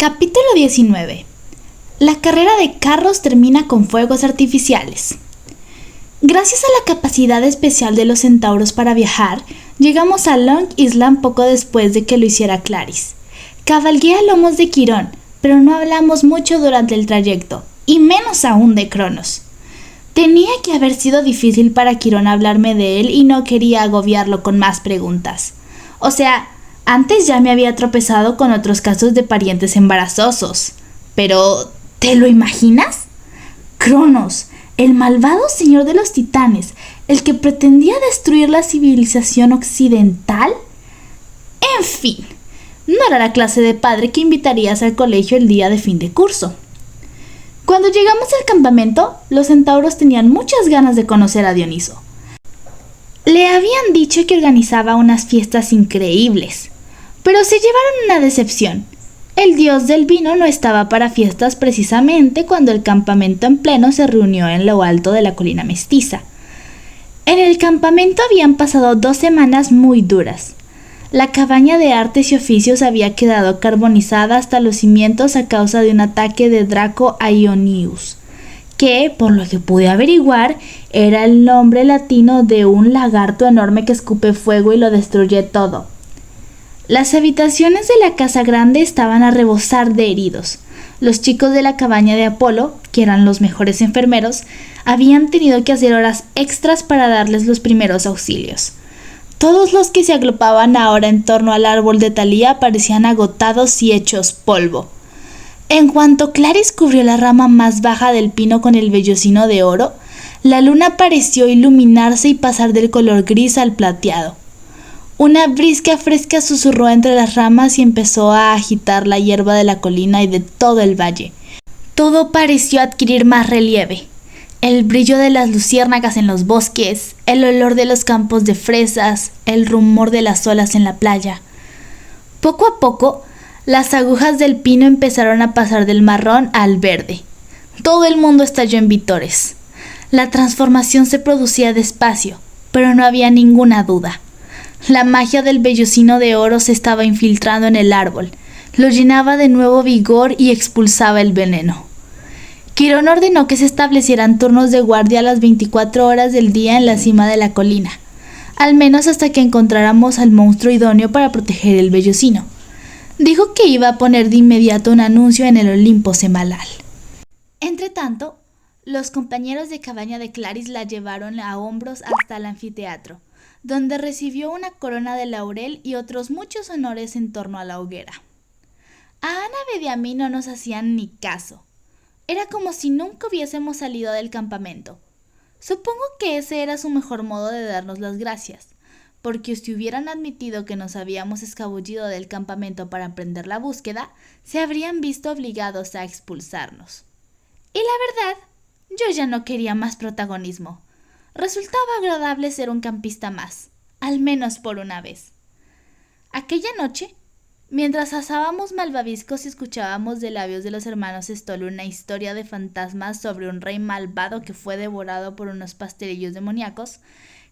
Capítulo 19. La carrera de carros termina con fuegos artificiales. Gracias a la capacidad especial de los centauros para viajar, llegamos a Long Island poco después de que lo hiciera Clarice. Cabalgué a lomos de Quirón, pero no hablamos mucho durante el trayecto, y menos aún de Cronos. Tenía que haber sido difícil para Quirón hablarme de él y no quería agobiarlo con más preguntas. O sea, antes ya me había tropezado con otros casos de parientes embarazosos. Pero, ¿te lo imaginas? Cronos, el malvado señor de los titanes, el que pretendía destruir la civilización occidental. En fin, no era la clase de padre que invitarías al colegio el día de fin de curso. Cuando llegamos al campamento, los centauros tenían muchas ganas de conocer a Dioniso. Le habían dicho que organizaba unas fiestas increíbles, pero se llevaron una decepción. El dios del vino no estaba para fiestas precisamente cuando el campamento en pleno se reunió en lo alto de la colina mestiza. En el campamento habían pasado 2 semanas muy duras. La cabaña de artes y oficios había quedado carbonizada hasta los cimientos a causa de un ataque de Draco Aionius, que, por lo que pude averiguar, era el nombre latino de un lagarto enorme que escupe fuego y lo destruye todo. Las habitaciones de la casa grande estaban a rebosar de heridos. Los chicos de la cabaña de Apolo, que eran los mejores enfermeros, habían tenido que hacer horas extras para darles los primeros auxilios. Todos los que se agrupaban ahora en torno al árbol de Talía parecían agotados y hechos polvo. En cuanto Clarice cubrió la rama más baja del pino con el vellocino de oro, la luna pareció iluminarse y pasar del color gris al plateado. Una brisca fresca susurró entre las ramas y empezó a agitar la hierba de la colina y de todo el valle. Todo pareció adquirir más relieve. El brillo de las luciérnagas en los bosques, el olor de los campos de fresas, el rumor de las olas en la playa. Poco a poco, las agujas del pino empezaron a pasar del marrón al verde. Todo el mundo estalló en vítores. La transformación se producía despacio, pero no había ninguna duda. La magia del vellocino de oro se estaba infiltrando en el árbol, lo llenaba de nuevo vigor y expulsaba el veneno. Quirón ordenó que se establecieran turnos de guardia a las 24 horas del día en la cima de la colina, al menos hasta que encontráramos al monstruo idóneo para proteger el vellocino. Dijo que iba a poner de inmediato un anuncio en el Olimpo semanal. Entretanto, los compañeros de cabaña de Clarice la llevaron a hombros hasta el anfiteatro, donde recibió una corona de laurel y otros muchos honores en torno a la hoguera. A Annabeth y a mí no nos hacían ni caso. Era como si nunca hubiésemos salido del campamento. Supongo que ese era su mejor modo de darnos las gracias, porque si hubieran admitido que nos habíamos escabullido del campamento para emprender la búsqueda, se habrían visto obligados a expulsarnos. Y la verdad, yo ya no quería más protagonismo. Resultaba agradable ser un campista más, al menos por una vez. Aquella noche, mientras asábamos malvaviscos y escuchábamos de labios de los hermanos Stoll una historia de fantasmas sobre un rey malvado que fue devorado por unos pastelillos demoníacos,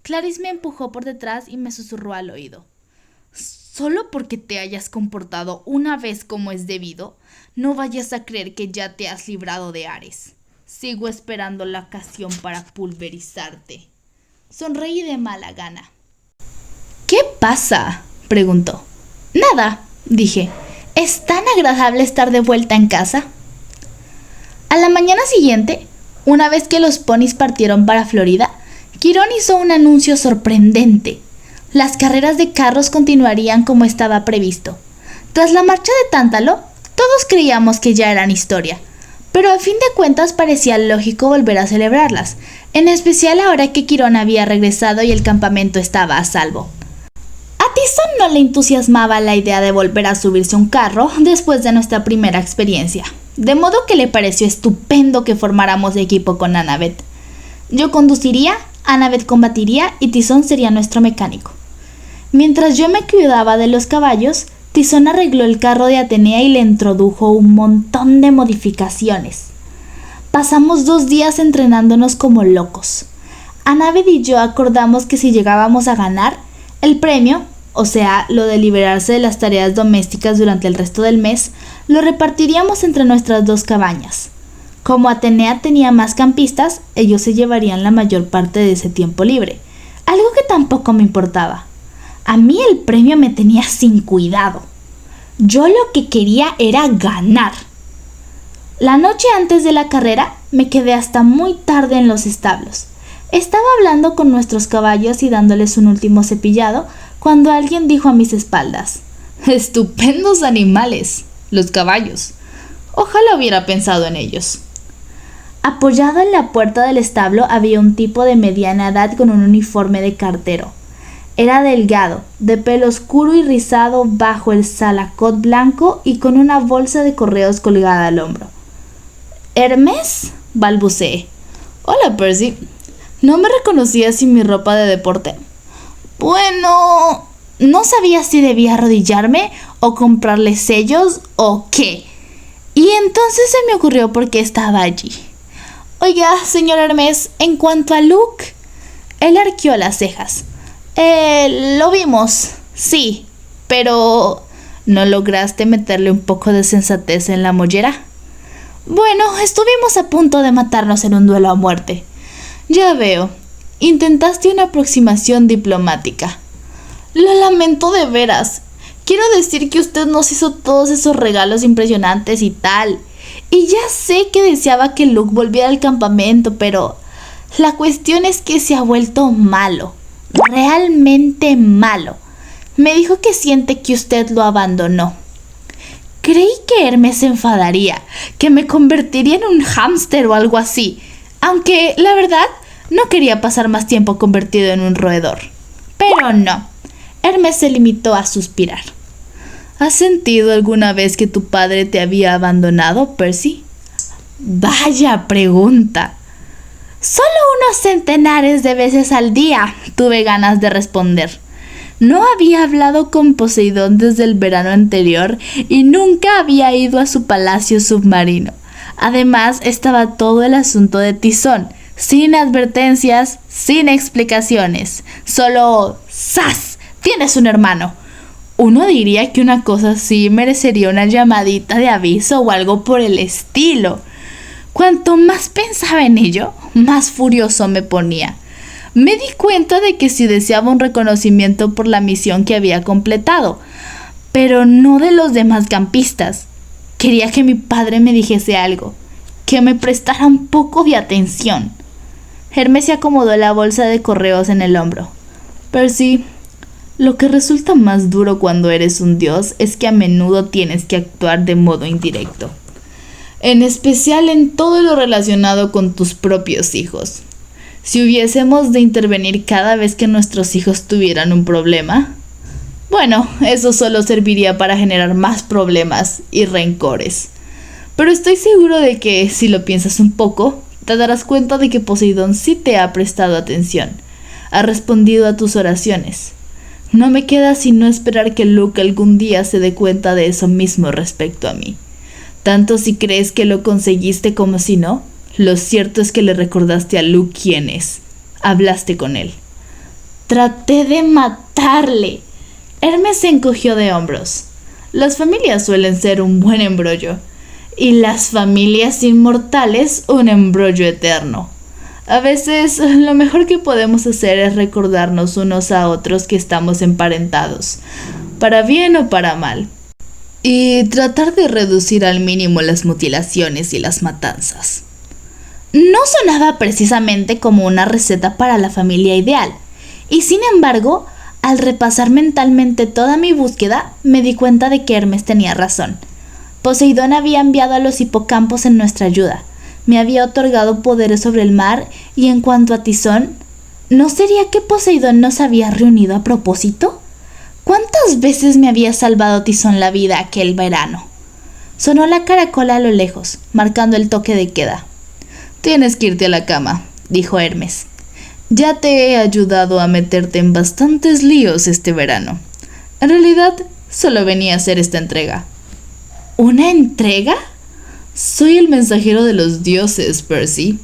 Clarice me empujó por detrás y me susurró al oído: «Solo porque te hayas comportado una vez como es debido, no vayas a creer que ya te has librado de Ares. Sigo esperando la ocasión para pulverizarte». Sonreí de mala gana. «¿Qué pasa?», preguntó. «Nada», dije. «Es tan agradable estar de vuelta en casa». A la mañana siguiente, una vez que los ponis partieron para Florida, Quirón hizo un anuncio sorprendente. Las carreras de carros continuarían como estaba previsto. Tras la marcha de Tántalo, todos creíamos que ya eran historia, pero a fin de cuentas parecía lógico volver a celebrarlas, en especial ahora que Quirón había regresado y el campamento estaba a salvo. A Tyson no le entusiasmaba la idea de volver a subirse a un carro después de nuestra primera experiencia, de modo que le pareció estupendo que formáramos equipo con Annabeth. Yo conduciría, Annabeth combatiría y Tyson sería nuestro mecánico. Mientras yo me cuidaba de los caballos, Tyson arregló el carro de Atenea y le introdujo un montón de modificaciones. Pasamos 2 días entrenándonos como locos. Annabeth y yo acordamos que si llegábamos a ganar, el premio, o sea, lo de liberarse de las tareas domésticas durante el resto del mes, lo repartiríamos entre nuestras 2 cabañas. Como Atenea tenía más campistas, ellos se llevarían la mayor parte de ese tiempo libre, algo que tampoco me importaba. A mí el premio me tenía sin cuidado. Yo lo que quería era ganar. La noche antes de la carrera me quedé hasta muy tarde en los establos. Estaba hablando con nuestros caballos y dándoles un último cepillado cuando alguien dijo a mis espaldas: «Estupendos animales, los caballos. Ojalá hubiera pensado en ellos». Apoyado en la puerta del establo había un tipo de mediana edad con un uniforme de cartero. Era delgado, de pelo oscuro y rizado bajo el salacot blanco y con una bolsa de correos colgada al hombro. «¿Hermes?», balbuceé. «Hola, Percy. ¿No me reconocías sin mi ropa de deporte?» «Bueno, no sabía si debía arrodillarme o comprarle sellos o qué. Y entonces se me ocurrió por qué estaba allí. Oiga, señor Hermes, en cuanto a Luke». Él arqueó las cejas. «Lo vimos, sí, pero ¿no lograste meterle un poco de sensatez en la mollera?» «Bueno, estuvimos a punto de matarnos en un duelo a muerte». «Ya veo. Intentaste una aproximación diplomática». «Lo lamento de veras. Quiero decir que usted nos hizo todos esos regalos impresionantes y tal. Y ya sé que deseaba que Luke volviera al campamento, pero la cuestión es que se ha vuelto malo. Realmente malo. Me dijo que siente que usted lo abandonó». Creí que Hermes se enfadaría, que me convertiría en un hámster o algo así, aunque la verdad no quería pasar más tiempo convertido en un roedor. Pero no, Hermes se limitó a suspirar. «¿Has sentido alguna vez que tu padre te había abandonado, Percy?» «Vaya pregunta». «Solo unos centenares de veces al día», tuve ganas de responder. No había hablado con Poseidón desde el verano anterior y nunca había ido a su palacio submarino. Además, estaba todo el asunto de Tizón, sin advertencias, sin explicaciones. Solo ¡zas! Tienes un hermano. Uno diría que una cosa así merecería una llamadita de aviso o algo por el estilo. Cuanto más pensaba en ello, más furioso me ponía. Me di cuenta de que sí deseaba un reconocimiento por la misión que había completado, pero no de los demás campistas. Quería que mi padre me dijese algo, que me prestara un poco de atención. Hermes se acomodó la bolsa de correos en el hombro. «Percy, lo que resulta más duro cuando eres un dios es que a menudo tienes que actuar de modo indirecto, en especial en todo lo relacionado con tus propios hijos. Si hubiésemos de intervenir cada vez que nuestros hijos tuvieran un problema, bueno, eso solo serviría para generar más problemas y rencores. Pero estoy seguro de que, si lo piensas un poco, te darás cuenta de que Poseidón sí te ha prestado atención, ha respondido a tus oraciones. No me queda sino esperar que Luke algún día se dé cuenta de eso mismo respecto a mí. Tanto si crees que lo conseguiste como si no, lo cierto es que le recordaste a Luke quién es. Hablaste con él». «Traté de matarle». Hermes se encogió de hombros. «Las familias suelen ser un buen embrollo, y las familias inmortales un embrollo eterno. A veces lo mejor que podemos hacer es recordarnos unos a otros que estamos emparentados, para bien o para mal, y tratar de reducir al mínimo las mutilaciones y las matanzas». No sonaba precisamente como una receta para la familia ideal, y sin embargo, al repasar mentalmente toda mi búsqueda, me di cuenta de que Hermes tenía razón. Poseidón había enviado a los hipocampos en nuestra ayuda, me había otorgado poderes sobre el mar, y en cuanto a Tizón, ¿no sería que Poseidón nos había reunido a propósito? ¿Cuántas veces me había salvado Tizón la vida aquel verano? Sonó la caracola a lo lejos, marcando el toque de queda. «Tienes que irte a la cama», dijo Hermes. «Ya te he ayudado a meterte en bastantes líos este verano. En realidad, solo venía a hacer esta entrega». «¿Una entrega?» «Soy el mensajero de los dioses, Percy».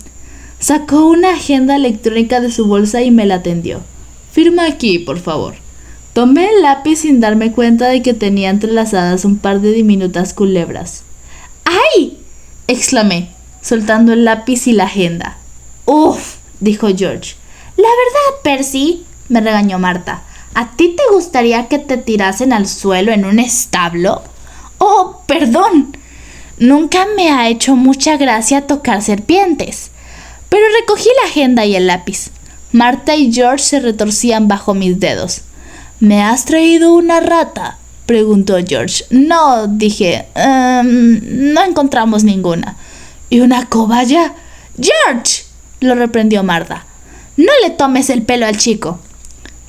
Sacó una agenda electrónica de su bolsa y me la tendió. «Firma aquí, por favor». Tomé el lápiz sin darme cuenta de que tenía entrelazadas un par de diminutas culebras. ¡Ay!, exclamé, soltando el lápiz y la agenda. ¡Uf!, dijo George. La verdad, Percy, me regañó Marta, ¿a ti te gustaría que te tirasen al suelo en un establo? Oh, perdón. Nunca me ha hecho mucha gracia tocar serpientes. Pero recogí la agenda y el lápiz. Marta y George se retorcían bajo mis dedos. ¿Me has traído una rata?, preguntó George. No, dije, no encontramos ninguna. ¿Y una cobaya? ¡George!, lo reprendió Marta. No le tomes el pelo al chico.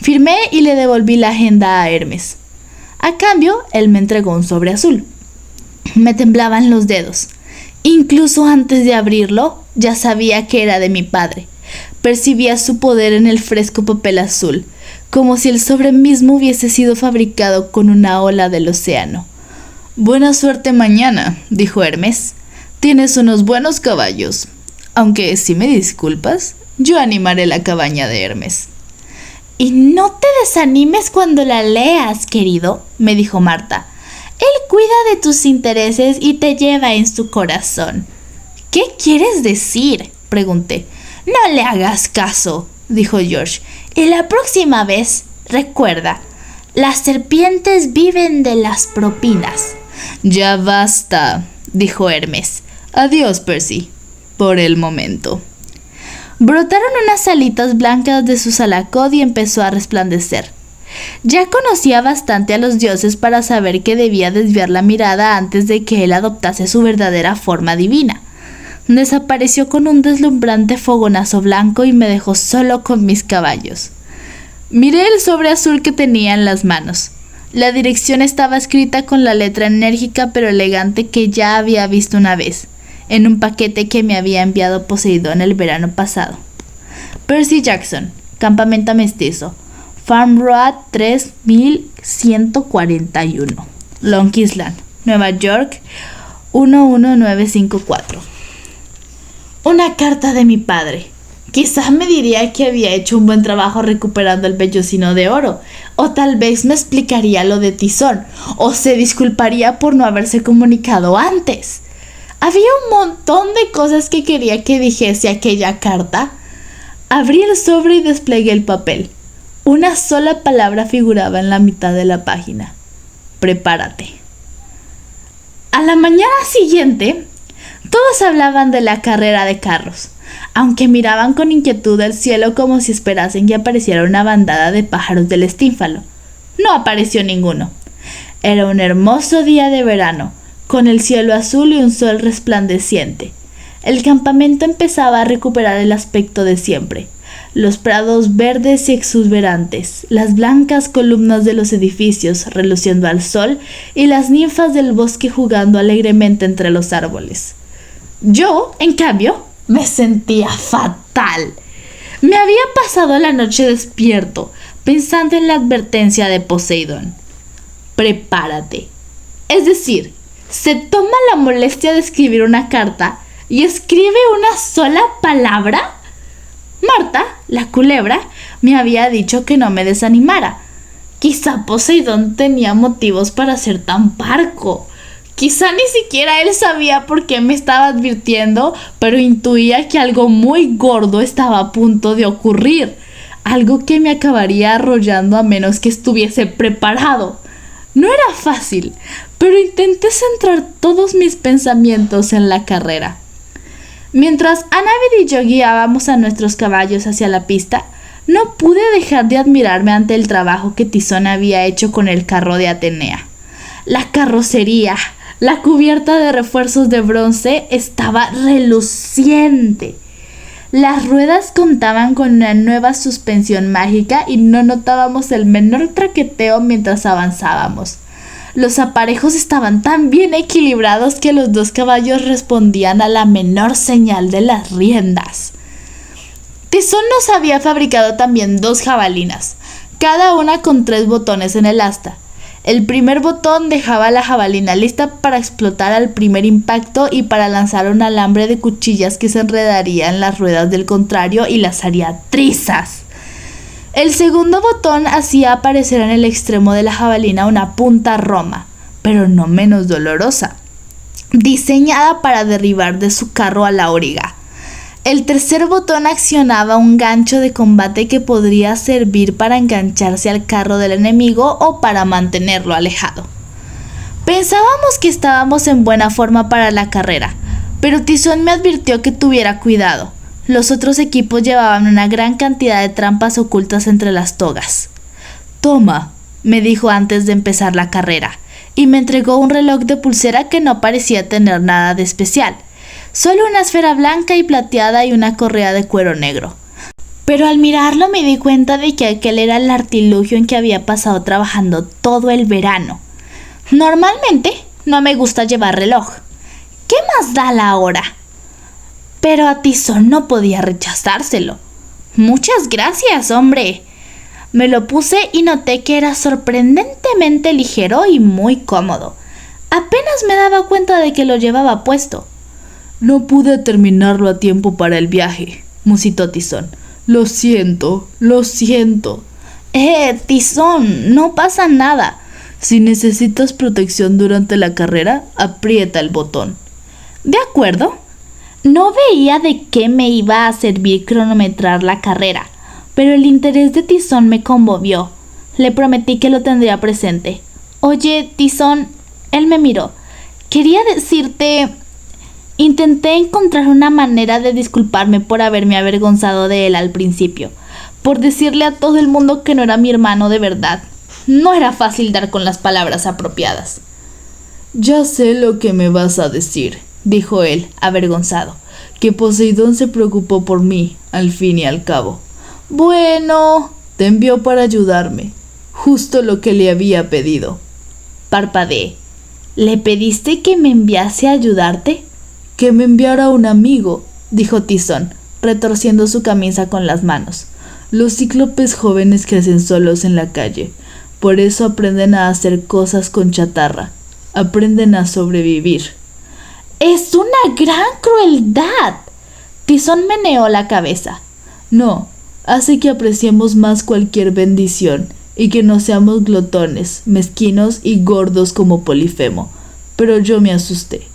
Firmé y le devolví la agenda a Hermes. A cambio, él me entregó un sobre azul. Me temblaban los dedos. Incluso antes de abrirlo, ya sabía que era de mi padre. Percibía su poder en el fresco papel azul, como si el sobre mismo hubiese sido fabricado con una ola del océano. Buena suerte mañana, dijo Hermes. Tienes unos buenos caballos. Aunque, si me disculpas, yo animaré la cabaña de Hermes. Y no te desanimes cuando la leas, querido, me dijo Marta. Él cuida de tus intereses y te lleva en su corazón. ¿Qué quieres decir?, pregunté. No le hagas caso, dijo George. Y la próxima vez, recuerda, las serpientes viven de las propinas. Ya basta, dijo Hermes. Adiós, Percy, por el momento. Brotaron unas alitas blancas de su salacot y empezó a resplandecer. Ya conocía bastante a los dioses para saber que debía desviar la mirada antes de que él adoptase su verdadera forma divina. Desapareció con un deslumbrante fogonazo blanco y me dejó solo con mis caballos. Miré el sobre azul que tenía en las manos. La dirección estaba escrita con la letra enérgica pero elegante que ya había visto una vez, en un paquete que me había enviado Poseidón el verano pasado. Percy Jackson, Campamento Mestizo, Farm Road 3141, Long Island, Nueva York 11954. Una carta de mi padre. Quizás me diría que había hecho un buen trabajo recuperando el vellocino de oro, o tal vez me explicaría lo de Tizón, o se disculparía por no haberse comunicado antes. Había un montón de cosas que quería que dijese aquella carta. Abrí el sobre y desplegué el papel. Una sola palabra figuraba en la mitad de la página. Prepárate. A la mañana siguiente, todos hablaban de la carrera de carros, aunque miraban con inquietud el cielo como si esperasen que apareciera una bandada de pájaros del estínfalo. No apareció ninguno. Era un hermoso día de verano, con el cielo azul y un sol resplandeciente. El campamento empezaba a recuperar el aspecto de siempre. Los prados verdes y exuberantes, las blancas columnas de los edificios reluciendo al sol y las ninfas del bosque jugando alegremente entre los árboles. Yo, en cambio, me sentía fatal. Me había pasado la noche despierto, pensando en la advertencia de Poseidón. Prepárate. Es decir, se toma la molestia de escribir una carta y escribe una sola palabra. Marta, la culebra, me había dicho que no me desanimara. Quizá Poseidón tenía motivos para ser tan parco. Quizá ni siquiera él sabía por qué me estaba advirtiendo, pero intuía que algo muy gordo estaba a punto de ocurrir. Algo que me acabaría arrollando a menos que estuviese preparado. No era fácil, pero intenté centrar todos mis pensamientos en la carrera. Mientras Annabeth y yo guiábamos a nuestros caballos hacia la pista, no pude dejar de admirarme ante el trabajo que Tizón había hecho con el carro de Atenea. La carrocería, la cubierta de refuerzos de bronce estaba reluciente. Las ruedas contaban con una nueva suspensión mágica y no notábamos el menor traqueteo mientras avanzábamos. Los aparejos estaban tan bien equilibrados que los dos caballos respondían a la menor señal de las riendas. Tizón nos había fabricado también 2 jabalinas, cada una con 3 botones en el asta. El primer botón dejaba la jabalina lista para explotar al primer impacto y para lanzar un alambre de cuchillas que se enredaría en las ruedas del contrario y las haría trizas. El segundo botón hacía aparecer en el extremo de la jabalina una punta roma, pero no menos dolorosa, diseñada para derribar de su carro al auriga. El tercer botón accionaba un gancho de combate que podría servir para engancharse al carro del enemigo o para mantenerlo alejado. Pensábamos que estábamos en buena forma para la carrera, pero Tizón me advirtió que tuviera cuidado. Los otros equipos llevaban una gran cantidad de trampas ocultas entre las togas. «Toma», me dijo antes de empezar la carrera, y me entregó un reloj de pulsera que no parecía tener nada de especial. Solo una esfera blanca y plateada y una correa de cuero negro. Pero al mirarlo me di cuenta de que aquel era el artilugio en que había pasado trabajando todo el verano. Normalmente no me gusta llevar reloj. ¿Qué más da la hora? Pero a Tizón no podía rechazárselo. «Muchas gracias, hombre». Me lo puse y noté que era sorprendentemente ligero y muy cómodo. Apenas me daba cuenta de que lo llevaba puesto. «No pude terminarlo a tiempo para el viaje», musitó Tizón. Lo siento. Tizón, no pasa nada. Si necesitas protección durante la carrera, aprieta el botón. De acuerdo. No veía de qué me iba a servir cronometrar la carrera, pero el interés de Tizón me conmovió. Le prometí que lo tendría presente. «Oye, Tizón», él me miró. «Quería decirte...». Intenté encontrar una manera de disculparme por haberme avergonzado de él al principio, por decirle a todo el mundo que no era mi hermano de verdad. No era fácil dar con las palabras apropiadas. «Ya sé lo que me vas a decir», dijo él, avergonzado, «que Poseidón se preocupó por mí, al fin y al cabo. Bueno, te envió para ayudarme, justo lo que le había pedido». Parpadeé. «¿Le pediste que me enviase a ayudarte?» «Que me enviara un amigo», dijo Tizón, retorciendo su camisa con las manos. «Los cíclopes jóvenes crecen solos en la calle, por eso aprenden a hacer cosas con chatarra, aprenden a sobrevivir». «Es una gran crueldad». Tizón meneó la cabeza. «No, hace que apreciemos más cualquier bendición y que no seamos glotones, mezquinos y gordos como Polifemo. Pero yo me asusté.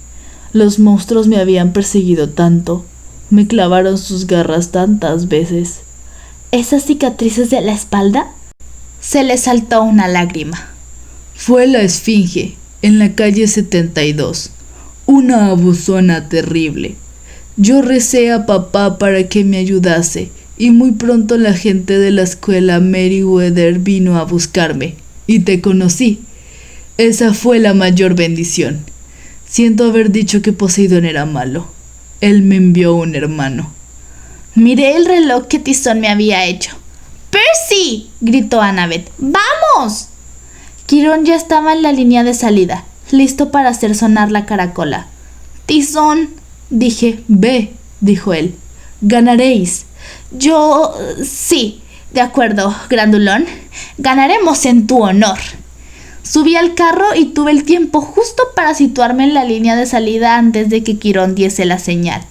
Los monstruos me habían perseguido tanto, me clavaron sus garras tantas veces». «¿Esas cicatrices de la espalda?» Se le saltó una lágrima. «Fue la Esfinge, en la calle 72. Una abusona terrible. Yo recé a papá para que me ayudase, y muy pronto la gente de la escuela Meriwether vino a buscarme, y te conocí. Esa fue la mayor bendición. Siento haber dicho que Poseidón era malo. Él me envió un hermano». Miré el reloj que Tizón me había hecho. «¡Percy!», gritó Annabeth. «¡Vamos!». Quirón ya estaba en la línea de salida, listo para hacer sonar la caracola. «Tizón», dije. «Ve», dijo él. «Ganaréis». «Yo... sí, de acuerdo, grandulón. Ganaremos en tu honor». Subí al carro y tuve el tiempo justo para situarme en la línea de salida antes de que Quirón diese la señal.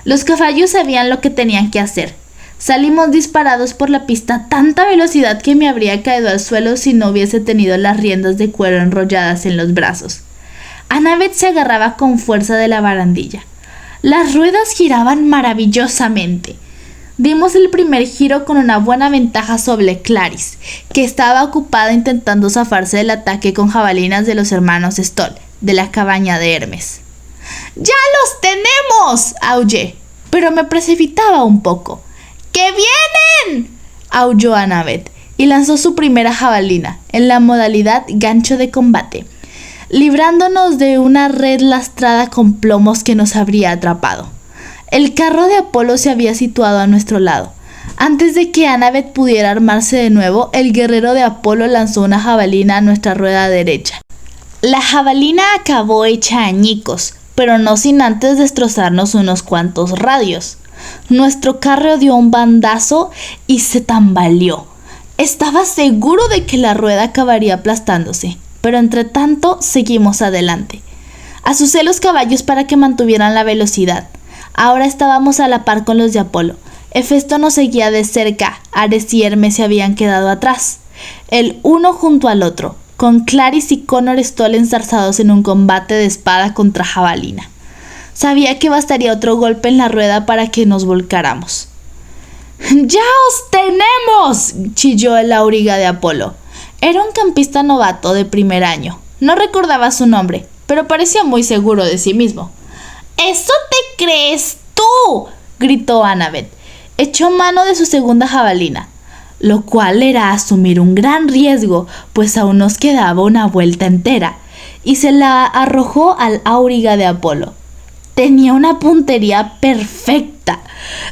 Los caballos sabían lo que tenían que hacer. Salimos disparados por la pista a tanta velocidad que me habría caído al suelo si no hubiese tenido las riendas de cuero enrolladas en los brazos. Annabeth se agarraba con fuerza de la barandilla. Las ruedas giraban maravillosamente. Dimos el primer giro con una buena ventaja sobre Clarice, que estaba ocupada intentando zafarse del ataque con jabalinas de los hermanos Stoll, de la cabaña de Hermes. «¡Ya los tenemos!», aullé, pero me precipitaba un poco. «¡Que vienen!», aulló Annabeth, y lanzó su primera jabalina, en la modalidad gancho de combate, librándonos de una red lastrada con plomos que nos habría atrapado. El carro de Apolo se había situado a nuestro lado. Antes de que Annabeth pudiera armarse de nuevo, el guerrero de Apolo lanzó una jabalina a nuestra rueda derecha. La jabalina acabó hecha añicos, pero no sin antes destrozarnos unos cuantos radios. Nuestro carro dio un bandazo y se tambaleó. Estaba seguro de que la rueda acabaría aplastándose, pero entre tanto seguimos adelante. Asusé los caballos para que mantuvieran la velocidad. Ahora estábamos a la par con los de Apolo. Hefesto nos seguía de cerca. Ares y Hermes se habían quedado atrás, el uno junto al otro, con Clarís y Connor Stoll enzarzados en un combate de espada contra jabalina. Sabía que bastaría otro golpe en la rueda para que nos volcáramos. ¡Ya os tenemos!, chilló el auriga de Apolo. Era un campista novato de primer año. No recordaba su nombre, pero parecía muy seguro de sí mismo. ¡Eso te crees tú!, gritó Annabeth. Echó mano de su segunda jabalina, lo cual era asumir un gran riesgo, pues aún nos quedaba una vuelta entera, y se la arrojó al auriga de Apolo. Tenía una puntería perfecta.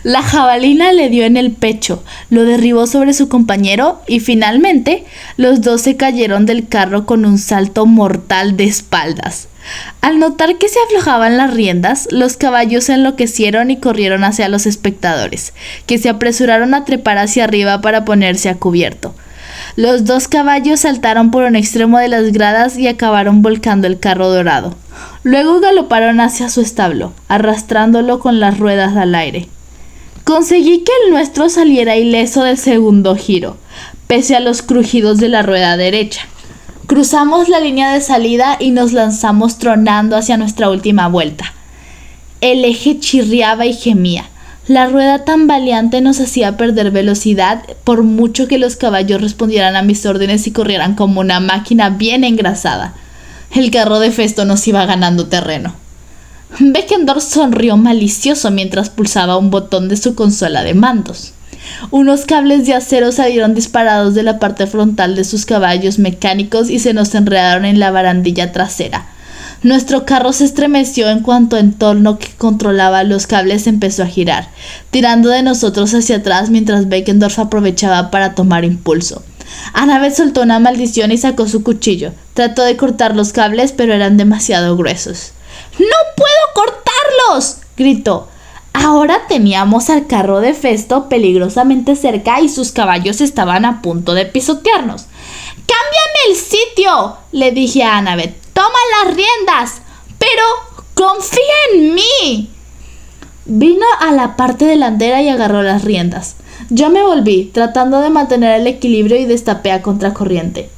La jabalina le dio en el pecho, lo derribó sobre su compañero y finalmente los dos se cayeron del carro con un salto mortal de espaldas. Al notar que se aflojaban las riendas, los caballos se enloquecieron y corrieron hacia los espectadores, que se apresuraron a trepar hacia arriba para ponerse a cubierto. Los dos caballos saltaron por un extremo de las gradas y acabaron volcando el carro dorado. Luego galoparon hacia su establo, arrastrándolo con las ruedas al aire. Conseguí que el nuestro saliera ileso del segundo giro, pese a los crujidos de la rueda derecha. Cruzamos la línea de salida y nos lanzamos tronando hacia nuestra última vuelta. El eje chirriaba y gemía. La rueda tambaleante nos hacía perder velocidad, por mucho que los caballos respondieran a mis órdenes y corrieran como una máquina bien engrasada. El carro de Hefesto nos iba ganando terreno. Beckendorf sonrió malicioso mientras pulsaba un botón de su consola de mandos. Unos cables de acero salieron disparados de la parte frontal de sus caballos mecánicos y se nos enredaron en la barandilla trasera. Nuestro carro se estremeció en cuanto el torno que controlaba los cables empezó a girar, tirando de nosotros hacia atrás mientras Beckendorf aprovechaba para tomar impulso. Annabeth soltó una maldición y sacó su cuchillo. Trató de cortar los cables, pero eran demasiado gruesos. ¡No puedo cortarlos!, gritó. Ahora teníamos al carro de Hefesto peligrosamente cerca y sus caballos estaban a punto de pisotearnos. ¡Cámbiame el sitio!, le dije a Annabeth. ¡Toma las riendas! ¡Pero confía en mí! Vino a la parte delantera y agarró las riendas. Yo me volví, tratando de mantener el equilibrio y destapé a contracorriente.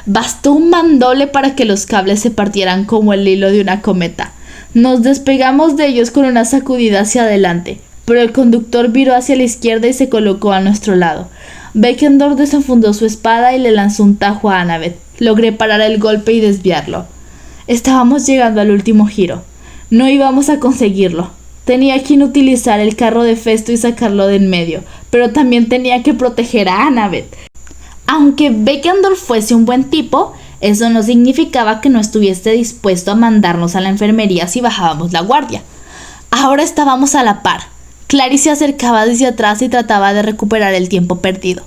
Bastó un mandoble para que los cables se partieran como el hilo de una cometa. Nos despegamos de ellos con una sacudida hacia adelante, pero el conductor viró hacia la izquierda y se colocó a nuestro lado. Beckendorf desenfundó su espada y le lanzó un tajo a Annabeth. Logré parar el golpe y desviarlo. Estábamos llegando al último giro. No íbamos a conseguirlo. Tenía que inutilizar el carro de Hefesto y sacarlo de en medio, pero también tenía que proteger a Annabeth. Aunque Beckendorf fuese un buen tipo, eso no significaba que no estuviese dispuesto a mandarnos a la enfermería si bajábamos la guardia. Ahora estábamos a la par. Clarís se acercaba desde atrás y trataba de recuperar el tiempo perdido.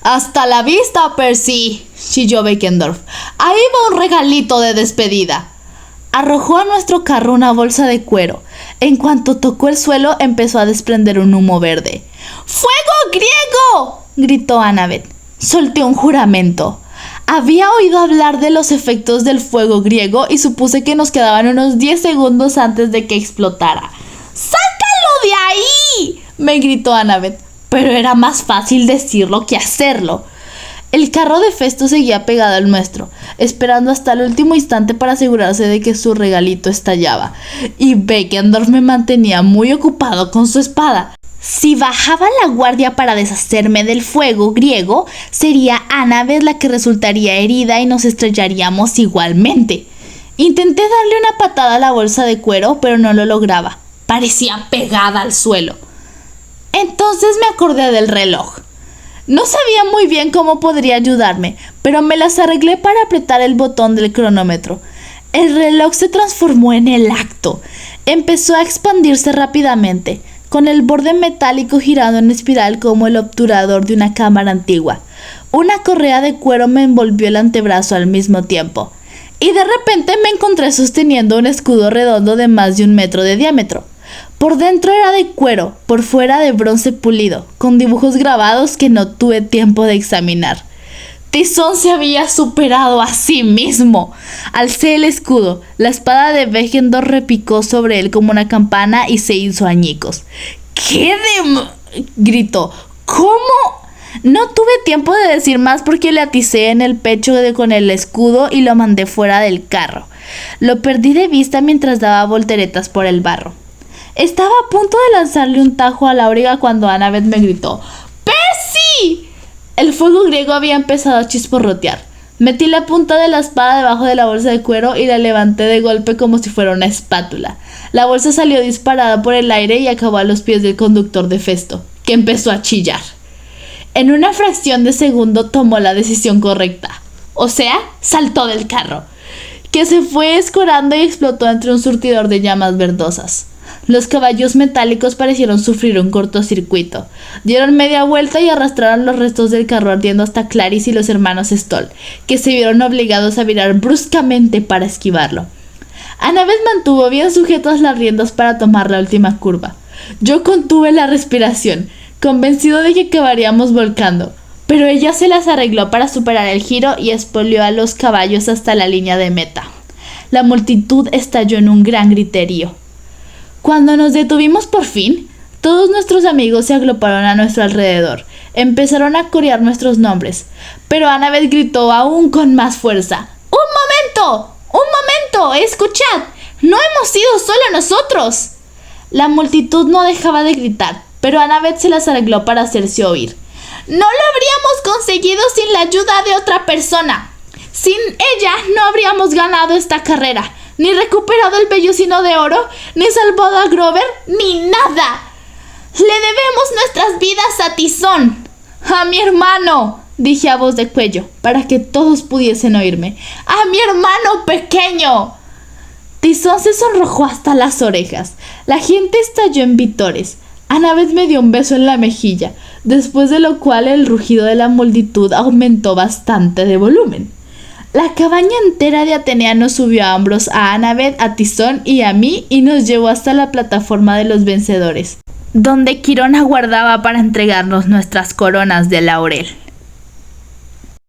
¡Hasta la vista, Percy!, chilló Beckendorf. ¡Ahí va un regalito de despedida! Arrojó a nuestro carro una bolsa de cuero. En cuanto tocó el suelo, empezó a desprender un humo verde. ¡Fuego griego!, gritó Annabeth. Solté un juramento. Había oído hablar de los efectos del fuego griego y supuse que nos quedaban unos 10 segundos antes de que explotara. ¡Sácalo de ahí!, me gritó Annabeth, pero era más fácil decirlo que hacerlo. El carro de Hefesto seguía pegado al nuestro, esperando hasta el último instante para asegurarse de que su regalito estallaba, y Beckendorf me mantenía muy ocupado con su espada. Si bajaba la guardia para deshacerme del fuego griego, sería Annabeth la que resultaría herida y nos estrellaríamos igualmente. Intenté darle una patada a la bolsa de cuero, pero no lo lograba. Parecía pegada al suelo. Entonces me acordé del reloj. No sabía muy bien cómo podría ayudarme, pero me las arreglé para apretar el botón del cronómetro. El reloj se transformó en el acto. Empezó a expandirse rápidamente, con el borde metálico girando en espiral como el obturador de una cámara antigua. Una correa de cuero me envolvió el antebrazo al mismo tiempo, y de repente me encontré sosteniendo un escudo redondo de más de 1 metro de diámetro. Por dentro era de cuero, por fuera de bronce pulido, con dibujos grabados que no tuve tiempo de examinar. Tizón se había superado a sí mismo. Alcé el escudo. La espada de Beckendorf repicó sobre él como una campana y se hizo añicos. gritó. ¿Cómo? No tuve tiempo de decir más porque le aticé en el pecho con el escudo y lo mandé fuera del carro. Lo perdí de vista mientras daba volteretas por el barro. Estaba a punto de lanzarle un tajo a la auriga cuando Annabeth me gritó: ¡Percy! El fuego griego había empezado a chisporrotear. Metí la punta de la espada debajo de la bolsa de cuero y la levanté de golpe como si fuera una espátula. La bolsa salió disparada por el aire y acabó a los pies del conductor de Festo, que empezó a chillar. En una fracción de segundo tomó la decisión correcta. O sea, saltó del carro, que se fue escorando y explotó entre un surtidor de llamas verdosas. Los caballos metálicos parecieron sufrir un cortocircuito. Dieron media vuelta y arrastraron los restos del carro ardiendo hasta Clarice y los hermanos Stoll, que se vieron obligados a virar bruscamente para esquivarlo. Annabeth mantuvo bien sujetas las riendas para tomar la última curva. Yo contuve la respiración, convencido de que acabaríamos volcando, pero ella se las arregló para superar el giro y espoleó a los caballos hasta la línea de meta. La multitud estalló en un gran griterío. Cuando nos detuvimos por fin, todos nuestros amigos se agruparon a nuestro alrededor. Empezaron a corear nuestros nombres, pero Annabeth gritó aún con más fuerza: ¡Un momento! ¡Un momento! ¡Escuchad! ¡No hemos sido solo nosotros! La multitud no dejaba de gritar, pero Annabeth se las arregló para hacerse oír. No lo habríamos conseguido sin la ayuda de otra persona. Sin ella no habríamos ganado esta carrera, ni recuperado el vellocino de oro, ni salvado a Grover, ni nada. Le debemos nuestras vidas a Tizón. A mi hermano, dije a voz de cuello, para que todos pudiesen oírme. ¡A mi hermano pequeño! Tizón se sonrojó hasta las orejas. La gente estalló en vítores. Annabeth me dio un beso en la mejilla, después de lo cual el rugido de la multitud aumentó bastante de volumen. La cabaña entera de atenianos subió a hombros a Annabeth, a Tizón y a mí y nos llevó hasta la plataforma de los vencedores, donde Quirón aguardaba para entregarnos nuestras coronas de laurel.